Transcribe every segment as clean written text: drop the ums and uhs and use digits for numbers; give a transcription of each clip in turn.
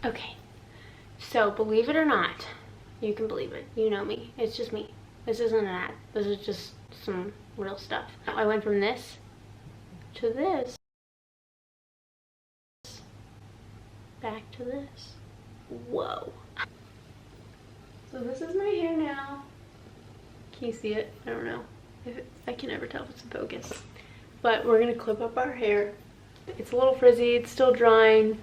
Okay, so believe it or not, you can believe it, you know me, it's just me. This isn't an ad, this is just some real stuff. I went from this to this, back to this. Whoa. So this is my hair now. Can you see it? I don't know. I can never tell if it's in focus. But we're gonna clip up our hair. It's a little frizzy, it's still drying.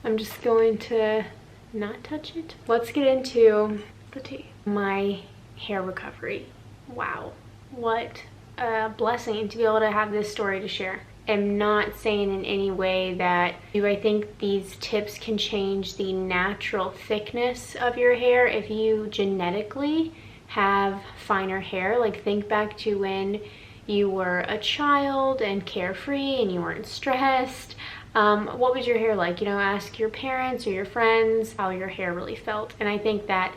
I'm just going to not touch it. Let's get into the tea. My hair recovery. Wow, what a blessing to be able to have this story to share. I'm not saying in any way that I think these tips can change the natural thickness of your hair if you genetically have finer hair. Like, think back to when you were a child and carefree and you weren't stressed. What was your hair like? You know, ask your parents or your friends how your hair really felt. And I think that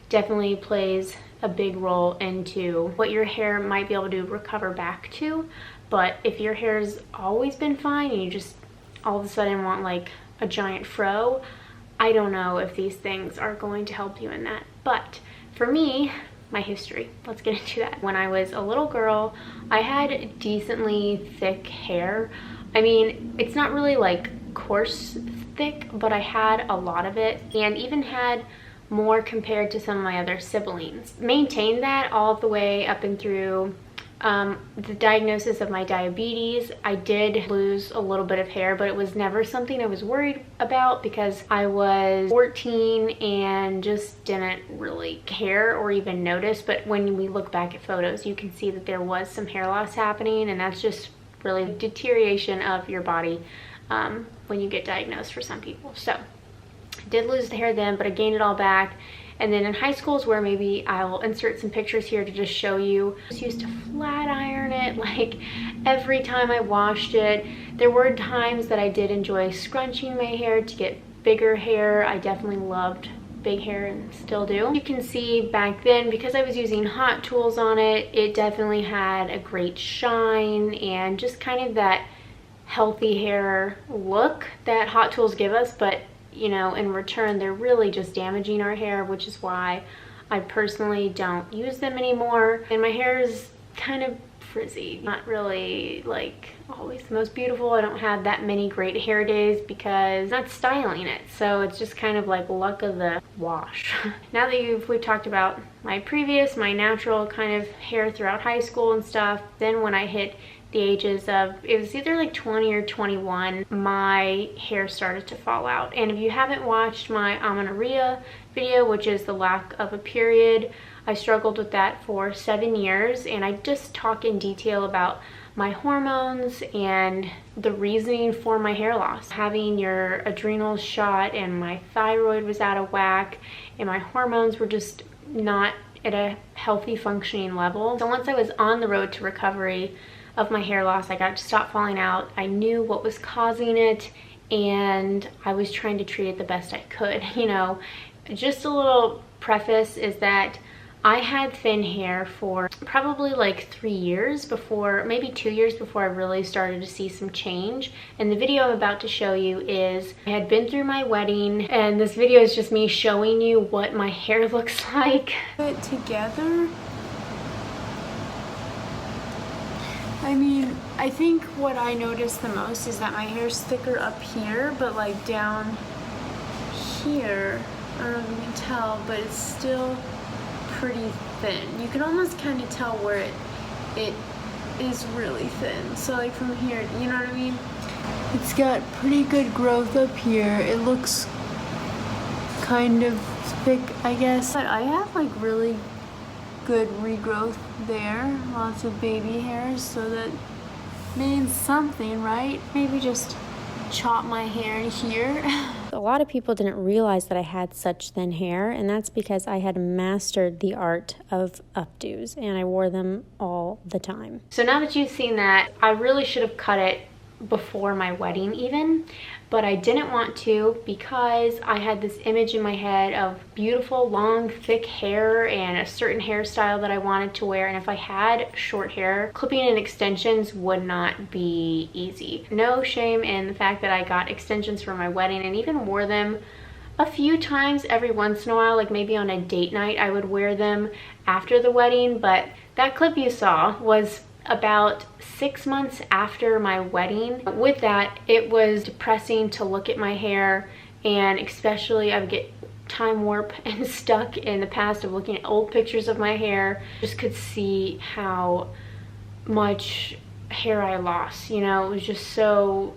definitely plays a big role into what your hair might be able to recover back to. But if your hair's always been fine and you just all of a sudden want like a giant fro, I don't know if these things are going to help you in that. But for me, my history, let's get into that. When I was a little girl, I had decently thick hair. I mean, it's not really like coarse thick, but I had a lot of it, and even had more compared to some of my other siblings. Maintained that all the way up and through the diagnosis of my diabetes. I did lose a little bit of hair, but it was never something I was worried about because I was 14 and just didn't really care or even notice. But when we look back at photos, you can see that there was some hair loss happening, and that's just really deterioration of your body when you get diagnosed for some people. So I did lose the hair then, but I gained it all back. And then in high school is where maybe I'll insert some pictures here to just show you. I just used to flat iron it like every time I washed it. There were times that I did enjoy scrunching my hair to get bigger hair. I definitely loved big hair and still do. You can see back then, because I was using hot tools on it, it definitely had a great shine and just kind of that healthy hair look that hot tools give us. But you know, in return, they're really just damaging our hair, which is why I personally don't use them anymore. And my hair is kind of frizzy, not really like always the most beautiful. I don't have that many great hair days because I'm not styling it, so it's just kind of like luck of the wash. Now that we've talked about my natural kind of hair throughout high school and stuff, then when I hit the ages of, it was either like 20 or 21, my hair started to fall out. And if you haven't watched my amenorrhea video, which is the lack of a period, I struggled with that for 7 years, and I just talk in detail about my hormones and the reasoning for my hair loss. Having your adrenals shot, and my thyroid was out of whack, and my hormones were just not at a healthy functioning level. So once I was on the road to recovery of my hair loss, I got to stop falling out. I knew what was causing it, and I was trying to treat it the best I could. You know, just a little preface is that I had thin hair for probably like 3 years before, maybe 2 years before I really started to see some change. And the video I'm about to show you is, I had been through my wedding, and this video is just me showing you what my hair looks like. Put it together. I mean, I think what I noticed the most is that my hair's thicker up here, but like down here, I don't know if you can tell, but it's still pretty thin. You can almost kind of tell where it is really thin. So like from here, you know what I mean? It's got pretty good growth up here. It looks kind of thick, I guess. But I have like really good regrowth there, lots of baby hairs, so that means something, right? Maybe just chop my hair here. A lot of people didn't realize that I had such thin hair, and that's because I had mastered the art of updos, and I wore them all the time. So now that you've seen that, I really should have cut it before my wedding even, but I didn't want to because I had this image in my head of beautiful long thick hair and a certain hairstyle that I wanted to wear, and if I had short hair, clipping and extensions would not be easy. No shame in the fact that I got extensions for my wedding and even wore them A few times every once in a while, like maybe on a date night, I would wear them after the wedding, but that clip you saw was about 6 months after my wedding. With that, it was depressing to look at my hair, and especially I would get time warp and stuck in the past of looking at old pictures of my hair. Just could see how much hair I lost, you know. It was just so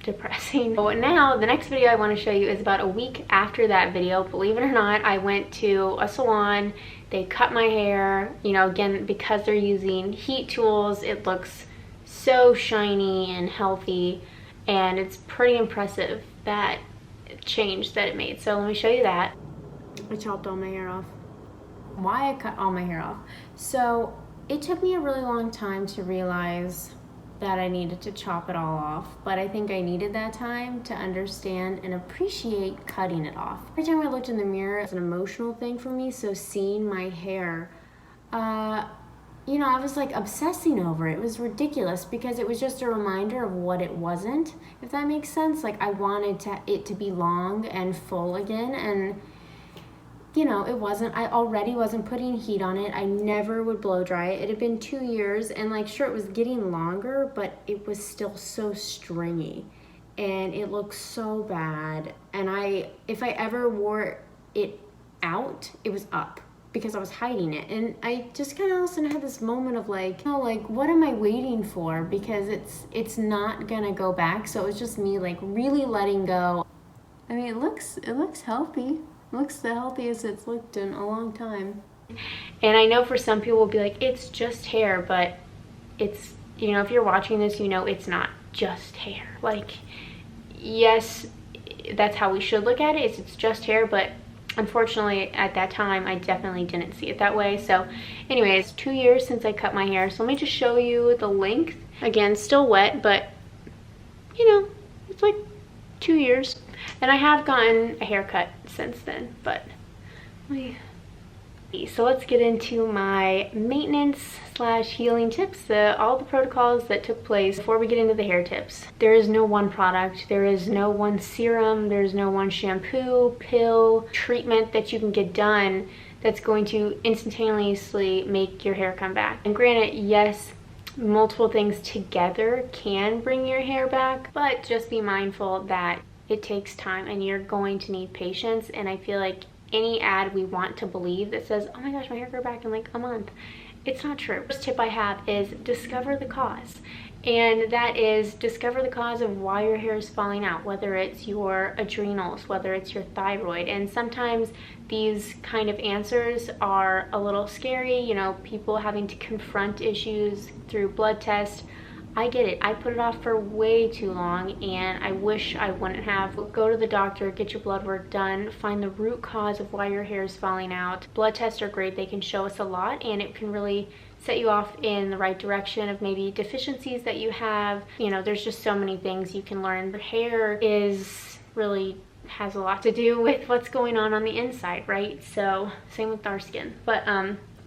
depressing. But now the next video I want to show you is about a week after that video. Believe it or not, I went to a salon. They cut my hair, you know, again, because they're using heat tools, it looks so shiny and healthy, and it's pretty impressive that change that it made. So let me show you that. I chopped all my hair off. Why I cut all my hair off? So it took me a really long time to realize that I needed to chop it all off, but I think I needed that time to understand and appreciate cutting it off. Every time I looked in the mirror, it's an emotional thing for me, so seeing my hair, you know, I was like obsessing over it. It was ridiculous because it was just a reminder of what it wasn't, if that makes sense. Like I wanted it to be long and full again, and you know, it wasn't. I already wasn't putting heat on it. I never would blow dry it. It had been 2 years, and like, sure, it was getting longer, but it was still so stringy, and it looked so bad. And if I ever wore it out, it was up because I was hiding it. And I just kind of also had this moment of like, you know, like, what am I waiting for? Because it's not gonna go back. So it was just me like really letting go. I mean, it looks healthy. Looks the healthiest it's looked in a long time. And I know for some people will be like, it's just hair, but it's, you know, if you're watching this, you know it's not just hair. Like, yes, that's how we should look at it. It's just hair, but unfortunately at that time I definitely didn't see it that way. So anyways, 2 years since I cut my hair, so let me just show you the length. Again, still wet, but you know, it's like 2 years. And I have gotten a haircut since then, but so let's get into my maintenance / healing tips, all the protocols that took place before we get into the hair tips. There is no one product, there is no one serum, there's no one shampoo, pill, treatment that you can get done that's going to instantaneously make your hair come back. And granted, yes, multiple things together can bring your hair back, but just be mindful that it takes time and you're going to need patience. And I feel like any ad we want to believe that says, oh my gosh, my hair grew back in like a month, it's not true. First tip I have is discover the cause. And that is discover the cause of why your hair is falling out, whether it's your adrenals, whether it's your thyroid. And sometimes these kind of answers are a little scary, you know, people having to confront issues through blood tests. I get it. I put it off for way too long, and I wish I wouldn't have. Go to the doctor, get your blood work done, find the root cause of why your hair is falling out. Blood tests are great. They can show us a lot, and it can really set you off in the right direction of maybe deficiencies that you have. You know, there's just so many things you can learn. Your hair has a lot to do with what's going on the inside, right? So same with our skin. But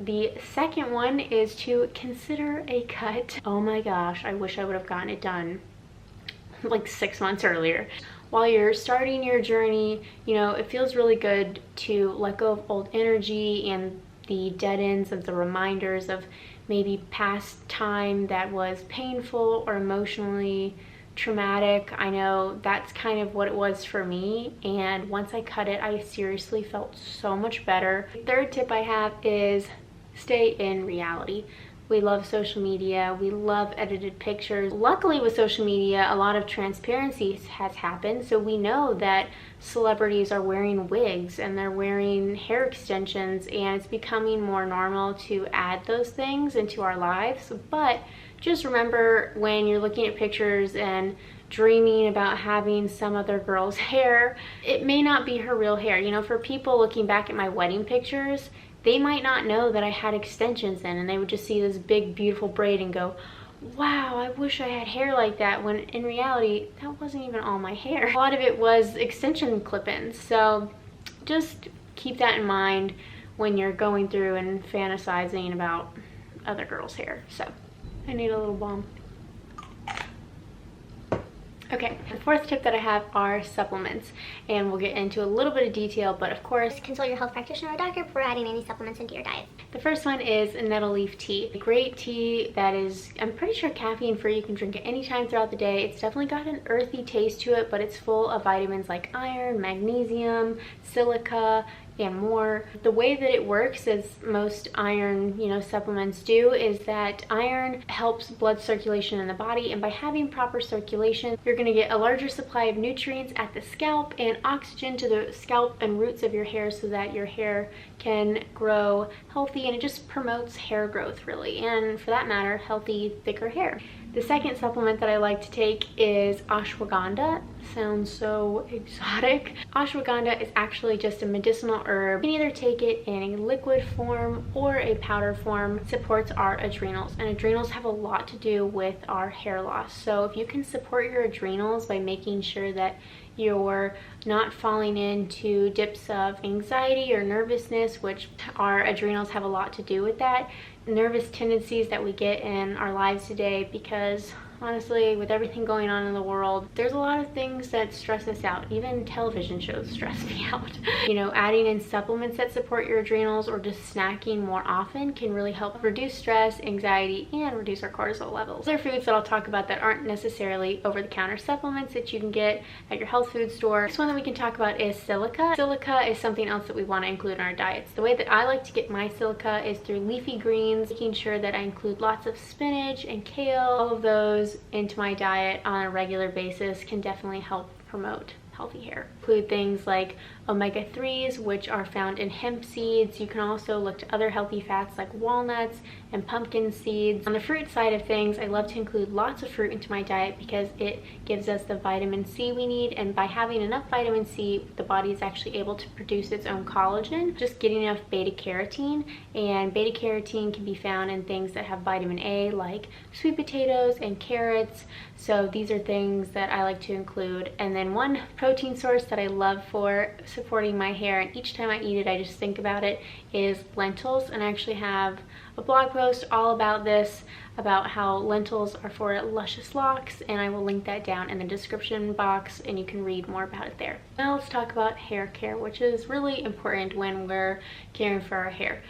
the second one is to consider a cut. Oh my gosh, I wish I would have gotten it done like 6 months earlier. While you're starting your journey, you know, it feels really good to let go of old energy and the dead ends of the reminders of maybe past time that was painful or emotionally traumatic. I know that's kind of what it was for me, and once I cut it, I seriously felt so much better. The third tip I have is stay in reality. We love social media, we love edited pictures. Luckily with social media, a lot of transparency has happened, so we know that celebrities are wearing wigs and they're wearing hair extensions, and it's becoming more normal to add those things into our lives. But just remember, when you're looking at pictures and dreaming about having some other girl's hair, it may not be her real hair. You know, for people looking back at my wedding pictures, they might not know that I had extensions in, and they would just see this big beautiful braid and go, wow, I wish I had hair like that, when in reality that wasn't even all my hair. A lot of it was extension clip-ins. So just keep that in mind when you're going through and fantasizing about other girls' hair. So I need a little balm. Okay, the fourth tip that I have are supplements, and we'll get into a little bit of detail, but of course, consult your health practitioner or doctor before adding any supplements into your diet. The first one is nettle leaf tea. A great tea that is, I'm pretty sure, caffeine free. You can drink it anytime throughout the day. It's definitely got an earthy taste to it, but it's full of vitamins like iron, magnesium, silica, and more. The way that it works, as most iron, supplements do, is that iron helps blood circulation in the body, and by having proper circulation, you're going to get a larger supply of nutrients at the scalp and oxygen to the scalp and roots of your hair so that your hair can grow healthy, and it just promotes hair growth really, and for that matter, healthy, thicker hair. The second supplement that I like to take is ashwagandha. Sounds so exotic. Ashwagandha is actually just a medicinal herb. You can either take it in a liquid form or a powder form. It supports our adrenals, and adrenals have a lot to do with our hair loss. So if you can support your adrenals by making sure that you're not falling into dips of anxiety or nervousness, which our adrenals have a lot to do with that, nervous tendencies that we get in our lives today, because honestly, with everything going on in the world, there's a lot of things that stress us out. Even television shows stress me out. Adding in supplements that support your adrenals or just snacking more often can really help reduce stress, anxiety, and reduce our cortisol levels. Other foods that I'll talk about that aren't necessarily over-the-counter supplements that you can get at your health food store. Next one that we can talk about is silica. Silica is something else that we want to include in our diets. The way that I like to get my silica is through leafy greens, making sure that I include lots of spinach and kale. All of those into my diet on a regular basis can definitely help promote healthy hair. Include things like omega-3s, which are found in hemp seeds. You can also look to other healthy fats like walnuts and pumpkin seeds. On the fruit side of things, I love to include lots of fruit into my diet because it gives us the vitamin C we need, and by having enough vitamin C, the body is actually able to produce its own collagen. Just getting enough beta carotene, and beta carotene can be found in things that have vitamin A like sweet potatoes and carrots. So these are things that I like to include. And then one protein source that I love for supporting my hair, and each time I eat it I just think about it, is lentils. And I actually have a blog post all about this, about how lentils are for luscious locks, and I will link that down in the description box and you can read more about it there. Now let's talk about hair care, which is really important when we're caring for our hair.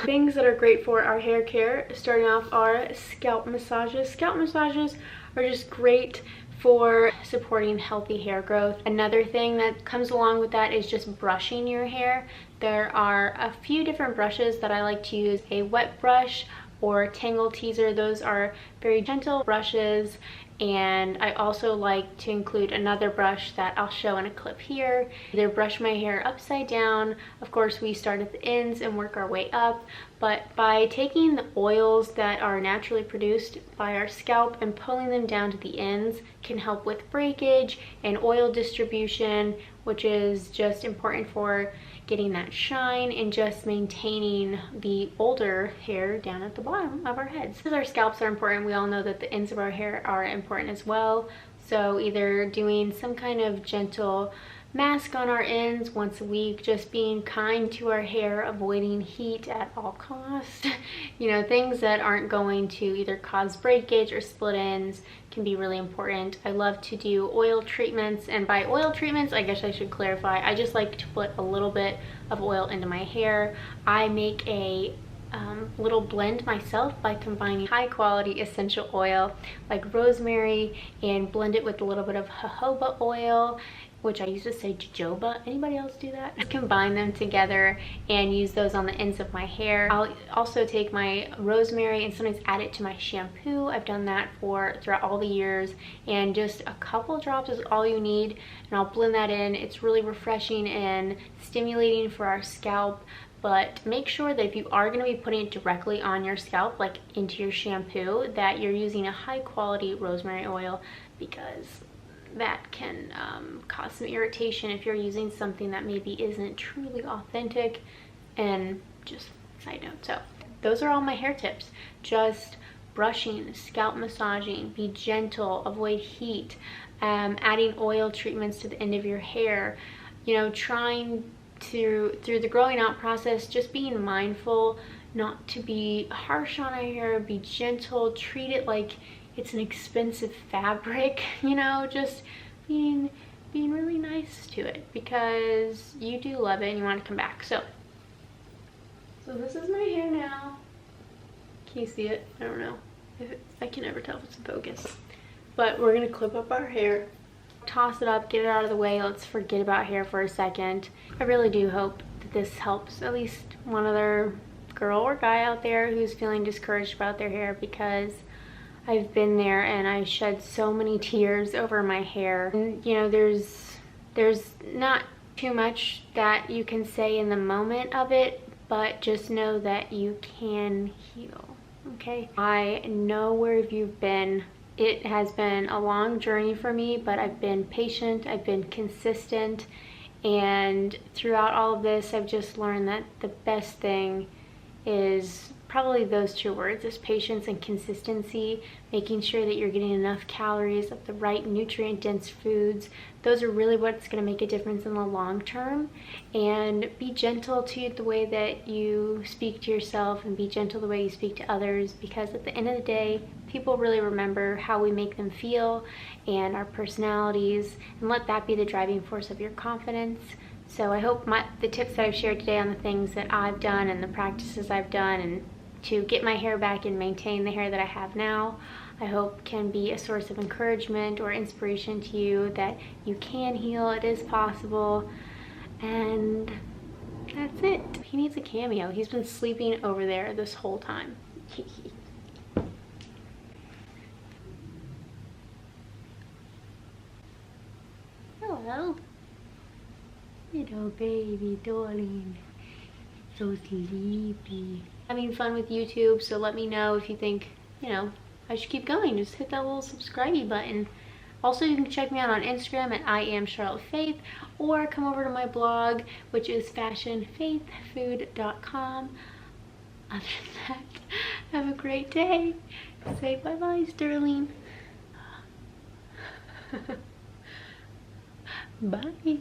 Things that are great for our hair care, starting off, are scalp massages. Scalp massages are just great for supporting healthy hair growth. Another thing that comes along with that is just brushing your hair. There are a few different brushes that I like to use. A wet brush or tangle teaser. Those are very gentle brushes, and I also like to include another brush that I'll show in a clip here. Either brush my hair upside down. Of course, we start at the ends and work our way up, but by taking the oils that are naturally produced by our scalp and pulling them down to the ends can help with breakage and oil distribution, which is just important for getting that shine and just maintaining the older hair down at the bottom of our heads. Because our scalps are important, we all know that the ends of our hair are important as well. So either doing some kind of gentle mask on our ends once a week, just being kind to our hair, avoiding heat at all costs, things that aren't going to either cause breakage or split ends can be really important. I love to do oil treatments, and by oil treatments, I guess I should clarify, I just like to put a little bit of oil into my hair. I make a little blend myself by combining high quality essential oil like rosemary and blend it with a little bit of jojoba oil, which I used to say jojoba. Anybody else do that? Combine them together and use those on the ends of my hair. I'll also take my rosemary and sometimes add it to my shampoo. I've done that throughout all the years, and just a couple drops is all you need, and I'll blend that in. It's really refreshing and stimulating for our scalp. But make sure that if you are going to be putting it directly on your scalp, like into your shampoo, that you're using a high quality rosemary oil, because that can cause some irritation if you're using something that maybe isn't truly authentic. And just side note, so those are all my hair tips. Just brushing, scalp massaging, be gentle, avoid heat, adding oil treatments to the end of your hair, trying through the growing out process, just being mindful not to be harsh on our hair, be gentle, treat it like it's an expensive fabric, you know, just being really nice to it because you do love it and you want to come back. So this is my hair now. Can you see it? I don't know. I can never tell if it's in focus. But we're gonna clip up our hair, toss it up, get it out of the way. Let's forget about hair for a second. I really do hope that this helps at least one other girl or guy out there who's feeling discouraged about their hair, because I've been there and I shed so many tears over my hair. And, you know, there's not too much that you can say in the moment of it, but just know that you can heal, okay? I know where you've been. It has been a long journey for me, but I've been patient, I've been consistent, and throughout all of this, I've just learned that the best thing is probably those two words, is patience and consistency, making sure that you're getting enough calories of the right nutrient-dense foods. Those are really what's going to make a difference in the long term. And be gentle to the way that you speak to yourself, and be gentle the way you speak to others, because at the end of the day, people really remember how we make them feel and our personalities, and let that be the driving force of your confidence. So I hope the tips that I've shared today on the things that I've done and the practices I've done and to get my hair back and maintain the hair that I have now, I hope can be a source of encouragement or inspiration to you that you can heal, it is possible, and that's it. He needs a cameo. He's been sleeping over there this whole time. Hello. Little baby darling. So sleepy. Having fun with YouTube, so let me know if you think, you know, I should keep going. Just hit that little subscribe button. Also, you can check me out on Instagram at IamCharlotteFaith, or come over to my blog, which is fashionfaithfood.com. Other than that, have a great day. Say bye-bye, Sterling. Bye.